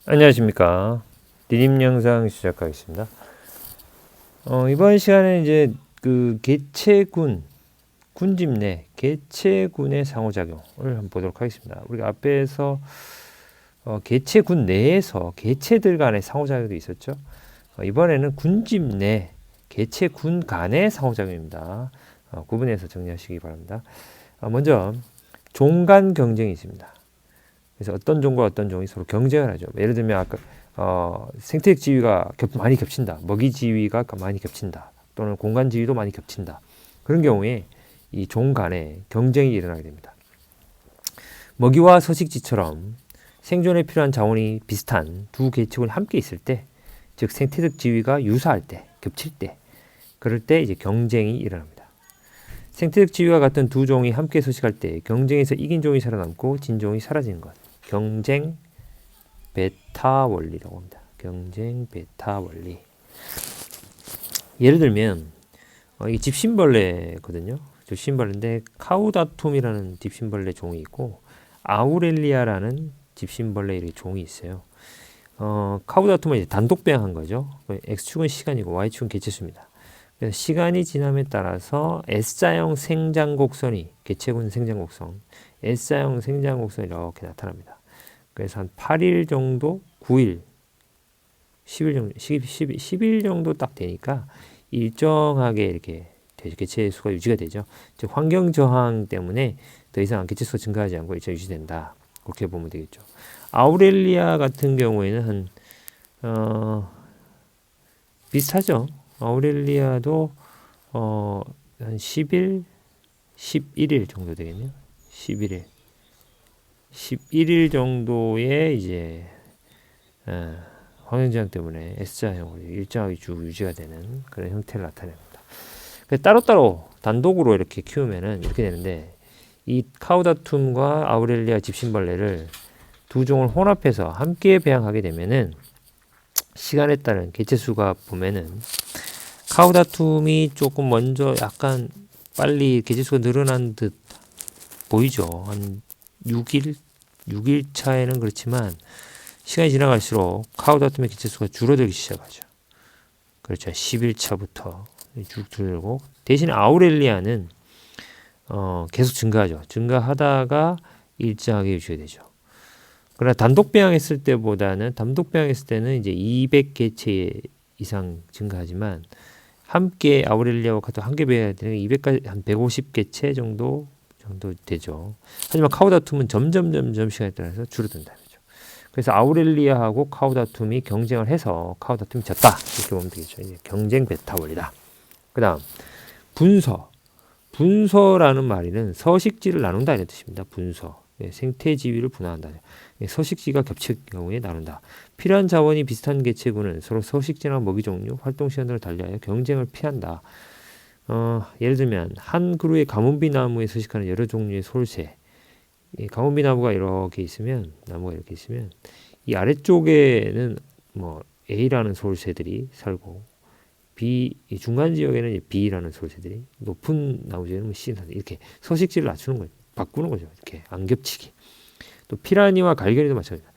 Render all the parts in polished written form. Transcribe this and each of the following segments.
안녕하십니까. 디딤 영상 시작하겠습니다. 이번 시간에 이제 그 개체군, 군집 내 개체군의 상호작용을 한번 보도록 하겠습니다. 우리가 앞에서 개체군 내에서 개체들 간의 상호작용도 있었죠. 이번에는 군집 내 개체군 간의 상호작용입니다. 구분해서 정리하시기 바랍니다. 먼저 종 간 경쟁이 있습니다. 그래서 어떤 종과 어떤 종이 서로 경쟁을 하죠. 예를 들면 아까 생태적 지위가 많이 겹친다. 먹이 지위가 많이 겹친다. 또는 공간 지위도 많이 겹친다. 그런 경우에 이 종 간에 경쟁이 일어나게 됩니다. 먹이와 서식지처럼 생존에 필요한 자원이 비슷한 두 개체군이 함께 있을 때, 즉 생태적 지위가 유사할 때, 겹칠 때, 그럴 때 이제 경쟁이 일어납니다. 생태적 지위가 같은 두 종이 함께 서식할 때 경쟁에서 이긴 종이 살아남고 진 종이 사라지는 것. 경쟁 베타 원리라고 합니다. 경쟁 베타 원리. 예를 들면 이게 집신벌레거든요. 집신벌레인데 카우다툼이라는 집신벌레 종이 있고 아우렐리아라는 집신벌레 종이 있어요. 카우다툼은 이제 단독배양한 거죠. x축은 시간이고 y축은 개체수입니다. 그래서 시간이 지남에 따라서 S자형 생장곡선이 개체군 생장곡선, S자형 생장곡선이 이렇게 나타납니다. 그래서 한 8일 정도, 9일, 10일 정도, 10일 정도 딱 되니까 일정하게 이렇게 개체 수가 유지가 되죠. 즉 환경 저항 때문에 더 이상 개체 수가 증가하지 않고 일정 유지된다. 그렇게 보면 되겠죠. 아우렐리아 같은 경우에는 비슷하죠. 아우렐리아도 한 10일, 11일 정도 되겠네요. 11일 정도의 이제 환경저항 때문에 S자형으로 일정하게 쭉 유지가 되는 그런 형태를 나타냅니다. 따로따로 단독으로 이렇게 키우면은 이렇게 되는데, 이 카우다툼과 아우렐리아 집신벌레를 두 종을 혼합해서 함께 배양하게 되면은 시간에 따른 개체수가 보면은 카우다툼이 조금 먼저 약간 빨리 개체수가 늘어난 듯 보이죠. 한 6일 차에는 그렇지만 시간이 지나갈수록 카우다툼의 개체수가 줄어들기 시작하죠. 그렇죠. 10일 차부터 쭉 줄고, 대신 아우렐리아는 계속 증가하죠. 증가하다가 일정하게 유지가 되죠. 그러나 단독 배양했을 때는 이제 200개체 이상 증가하지만 함께 아우렐리아와 함께 배양해야 되는 200까지 한 150개체 정도 되죠. 하지만 카우다툼은 점점 시간에 따라서 줄어든다. 그래서 아우렐리아하고 카우다툼이 경쟁을 해서 카우다툼이 졌다. 이렇게 보면 되겠죠. 이제 경쟁 베타 원리다. 그 다음 분서. 분서라는 말에는 서식지를 나눈다 이런 뜻입니다. 분서. 생태 지위를 분화한다. 서식지가 겹칠 경우에 나눈다. 필요한 자원이 비슷한 개체군은 서로 서식지나 먹이 종류, 활동 시간 등을 달리하여 경쟁을 피한다. 예를 들면 한 그루의 가뭄비 나무에 서식하는 여러 종류의 솔새. 이 가뭄비 나무가 이렇게 있으면 이 아래쪽에는 뭐 A라는 솔새들이 살고, B 이 중간 지역에는 B라는 솔새들이, 높은 나무 지역에는 C 이렇게 서식지를 낮추는 거죠. 바꾸는 거죠. 이렇게 안 겹치게. 또 피라미와 갈견이도 마찬가지입니다.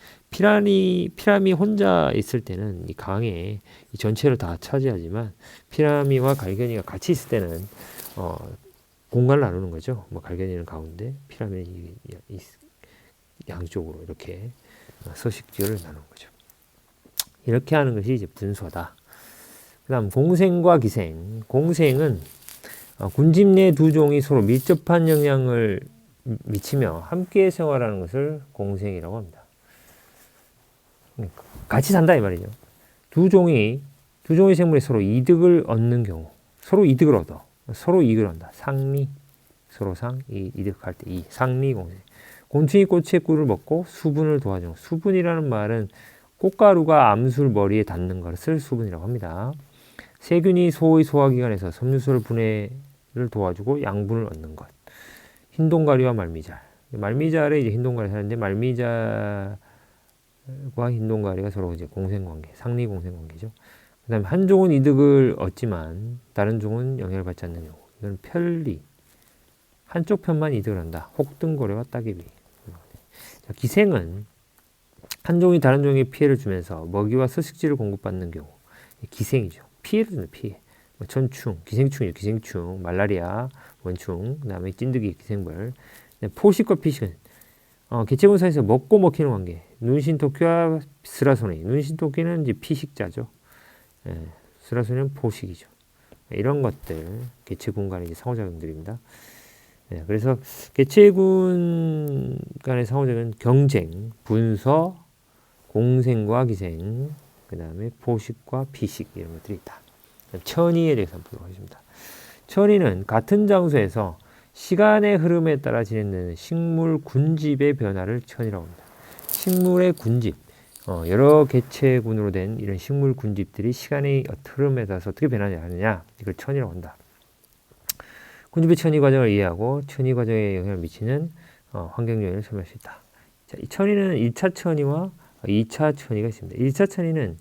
피라미 혼자 있을 때는 이 강에 이 전체를 다 차지하지만 피라미와 갈견이가 같이 있을 때는 공간을 나누는 거죠. 뭐 갈견이는 가운데, 피라미드 양쪽으로 이렇게 서식지를 나누는 거죠. 이렇게 하는 것이 이제 분서다. 그다음 공생과 기생. 공생은 군집 내 두 종이 서로 밀접한 영향을 미치며 함께 생활하는 것을 공생이라고 합니다. 같이 산다 이 말이죠. 두 종의 생물이 서로 이득을 얻는 경우, 서로 이득을 얻는다. 상리, 서로 이득할 때 상리 공생. 곤충이 꽃의 꿀을 먹고 수분을 도와주는, 수분이라는 말은 꽃가루가 암술 머리에 닿는 것을 수분이라고 합니다. 세균이 소의 소화기관에서 섬유소를 분해를 도와주고 양분을 얻는 것. 흰동가리와 말미잘. 말미잘에 이제 흰동가리 사는데, 말미잘과 흰동가리가 서로 이제 공생관계, 상리 공생관계죠. 그 다음에 한 종은 이득을 얻지만 다른 종은 영향을 받지 않는 경우. 이건 편리. 한쪽 편만 이득을 한다. 혹등고래와 따개비. 기생은 한 종이 다른 종에게 피해를 주면서 먹이와 서식지를 공급받는 경우 기생이죠. 피해를 주는 피해. 뭐 천충, 기생충이죠. 기생충, 말라리아, 원충, 그다음에 찐득이, 기생벌. 포식과 피식은 개체군 사이에서 먹고 먹히는 관계. 눈신토끼와 스라소니. 눈신토끼는 이제 피식자죠. 스라소니는 포식이죠. 이런 것들 개체군 간의 상호작용들입니다. 그래서 개체군 간의 상호작용은 경쟁, 분서, 공생과 기생, 그 다음에 포식과 피식 이런 것들이 있다. 천이에 대해서 한번 보도록 하겠습니다. 천이는 같은 장소에서 시간의 흐름에 따라 진행되는 식물 군집의 변화를 천이라고 합니다. 식물의 군집, 여러 개체군으로 된 이런 식물 군집들이 시간의 흐름에 따라서 어떻게 변하느냐, 이걸 천이라고 한다. 군집의 천이 과정을 이해하고 천이 과정에 영향을 미치는 환경 요인을 설명할 수 있다. 자, 이 천이는 1차 천이와 2차 천이가 있습니다. 1차 천이는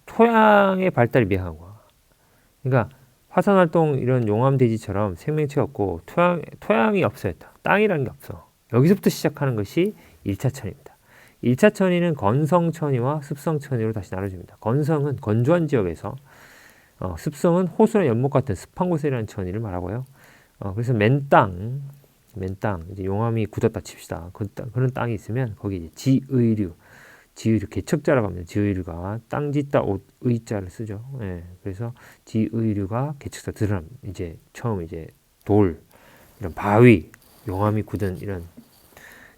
토양의 발달이 미약한 거야. 그러니까 화산활동 이런 용암대지처럼 생명체가 없고 토양이 없어요. 땅이라는 게 없어. 여기서부터 시작하는 것이 1차 천입니다. 1차 천이는 건성천이와 습성천이로 다시 나눠집니다. 건성은 건조한 지역에서, 습성은 호수나 연못 같은 습한 곳에 일어나는 천이를 말하고요. 그래서 맨땅, 이제 용암이 굳었다 칩시다. 그런 땅이 있으면 거기 이제 지의류, 개척자라고 합니다. 지의류가 땅 짓다 옷 의자를 쓰죠. 그래서 지의류가 개척자 드럼, 이제 처음 이제 돌, 이런 바위, 용암이 굳은 이런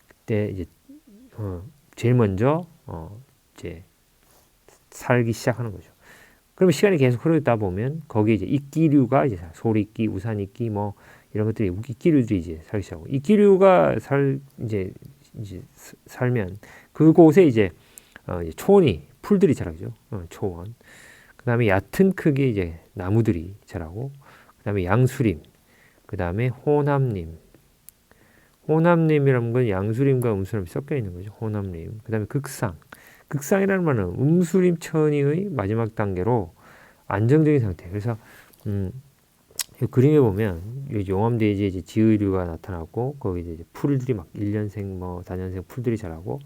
그때 이제 제일 먼저 이제 살기 시작하는 거죠. 그러면 시간이 계속 흐르다 보면 거기에 이제 이끼류가 이제 소리끼, 우산이끼 뭐 이런 것들이 이끼류들이 이제 살기 시작하고 이끼류가 살면 그곳에 이제 초원이 풀들이 자라죠. 초원. 그다음에 얕은 크기의 이제 나무들이 자라고, 그다음에 양수림, 그다음에 호남림. 호남림이라는 건 양수림과 음수림이 섞여 있는 거죠. 호남림. 그다음에 극상. 극상이라는 말은 음수림 천이의 마지막 단계로 안정적인 상태. 그래서 이 그림에 보면 용암대지에 이제 지의류가 나타나고 거기 이제 풀들이 막 1년생 뭐 4년생 풀들이 자라고,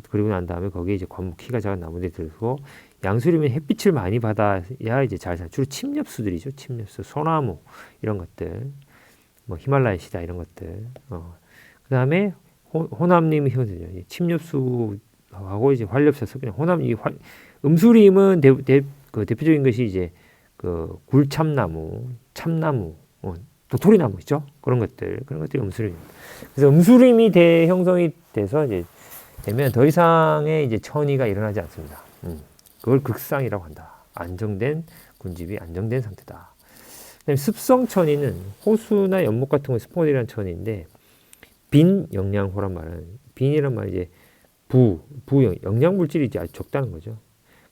그리고 난 다음에 거기에 이제 키가 작은 나무들이 들고, 양수림은 햇빛을 많이 받아야 이제 잘 살. 주로 침엽수들이죠. 침엽수, 소나무 이런 것들, 뭐 히말라야 시다 이런 것들. 그 다음에 호남림이 형성되죠. 침엽수하고 이제 활엽수가 섞여. 음수림은 대표적인 것이 이제 그 굴참나무, 참나무, 도토리나무 있죠. 그런 것들이 음수림입니다. 그래서 음수림이 대형성이 돼서 이제 되면 더 이상의 이제 천이가 일어나지 않습니다. 그걸 극상이라고 한다. 안정된 군집이 안정된 상태다. 그다음에 습성천이는 호수나 연못 같은 거 습성이라는 천인데, 빈 영양호란 말은, 빈이란 말은 이제 영양 물질이 이제 아주 적다는 거죠.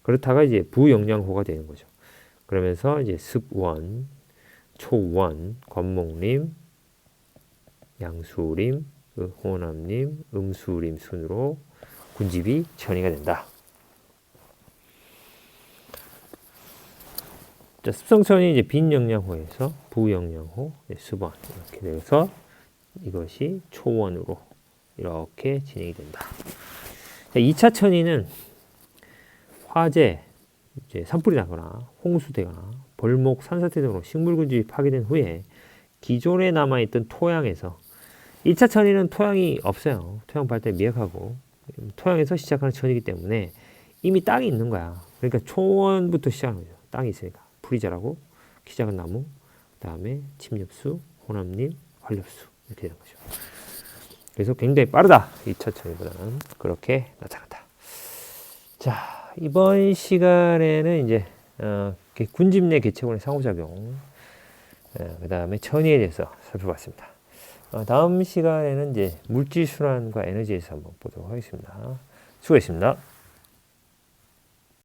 그렇다가 이제 부영양호가 되는 거죠. 그러면서 이제 습원, 초원, 관목림, 양수림, 호남림, 음수림 순으로 군집이 천이가 된다. 자, 습성천이 이제 빈영양호에서 부영양호, 습원 이렇게 되어서 이것이 초원으로 이렇게 진행이 된다. 자, 2차 천이는 화재, 이제 산불이 나거나 홍수되거나 벌목, 산사태 등으로 식물 군집이 파괴된 후에 기존에 남아있던 토양에서, 1차 천이는 토양이 없어요. 토양 발달이 미약하고 토양에서 시작하는 천이기 때문에 이미 땅이 있는 거야. 그러니까 초원부터 시작하는 거죠. 땅이 있으니까 풀이 자라고 키 작은 나무, 그 다음에 침엽수, 호남림, 활엽수 이렇게 되는 거죠. 그래서 굉장히 빠르다. 2차 천이보다는 그렇게 나타난다. 자, 이번 시간에는 이제 군집 내 개체군의 상호작용, 그 다음에 천이에 대해서 살펴봤습니다. 다음 시간에는 이제 물질 순환과 에너지에서 한번 보도록 하겠습니다. 수고했습니다.